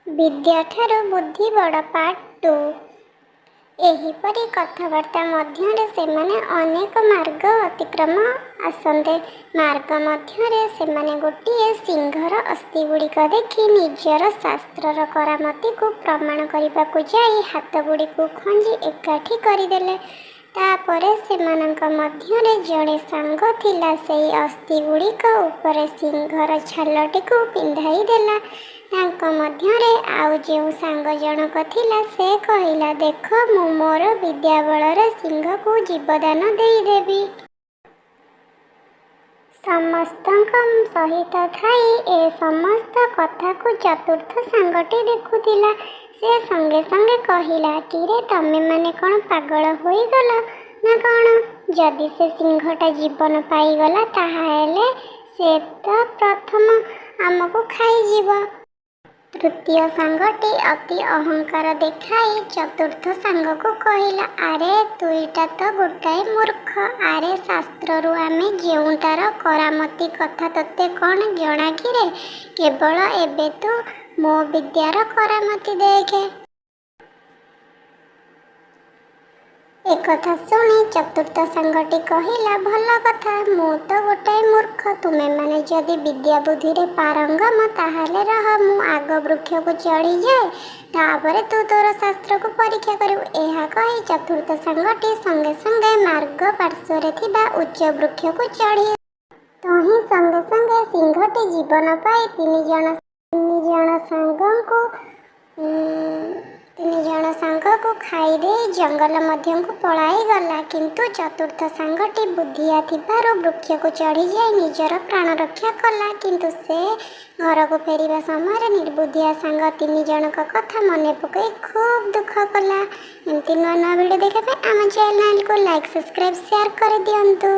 विद्याठारु बुद्धि बड़ पार्ट 2। एहीपरि कथबार्ता मध्यरे सेमाने अनेक मार्ग अतिक्रम आसंते। मार्ग मध्यरे सेमाने गोटिए सिंहर अस्थिगुड़िक देखि निजर शास्त्रर करामती को प्रमाण करने जाई हाथगुड़िक खंजी एकाठी करदेले। तापरे सेमानंक मध्यरे जड़े सांग थिला सेई अस्थिगुड़िक उपरे सिंहर छालटी को पिंधाई देला। तांको मध्यरे आउ जेउ सांग जनक थिला से कहिला, देख मु मोर विद्या बलरे सिंह को जीवदान देदेवी। समस्तक सहित थाई ए समस्त कथा को चतुर्थ सांगटी देखुथिला। से संगे संगे कहिला, किरे तमे माने कौन पागल होई गला ना कौन? जदि से सिंहटा जीवन पाईगला ताहाले से तो प्रथम आमको खाई जीव। तृतीय सांगटी अति अहंकार देखाई चतुर्थ सांग को कहिला, अरे तुईटा तो गोटाए मूर्ख। अरे शास्त्रु आमे जेउटार करामती कथा तोते कौन जना कि रे? केवल एबे तू मो विद्यार करामती देखे। एकथा शुणी चतुर्थ सांगटी कहिला, भल कथा, मु तो गोटाए मूर्ख। तुमे माने जदि विद्या बुद्धि रे पारंगम ताहाले रह, मु आग वृक्ष को चढ़ी जाए, तापरे तू तोर शास्त्र को परीक्षा करिबु। एहा कहि चतुर्थ सांगटी संगे संगे मार्ग पार्श्वरे थिबा उच्च वृक्ष को चढ़ी। तही संगे संगे सिंहटी जीवन पाई तीन जन सांग को खाई दे जंगल मध्य को पलाई गला। किंतु चतुर्थ सांगटी बुद्धिया थिबारो वृक्ष को चढ़ी जाए निजर प्राण रक्षा कला। किंतु से घर को फेरिबा समय निर्बुद्धिया सांग तीन जनक कथा मन पकई खूब दुख कला। एमती नुआ नुआ वीडियो देखा आम चैनल को लाइक सब्सक्राइब शेयर कर दियंतु।